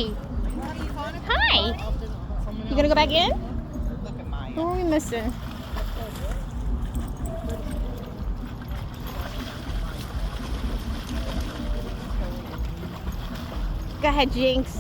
Hi. Hi. You gonna go back in? Who are we missing? Go ahead, Jinx.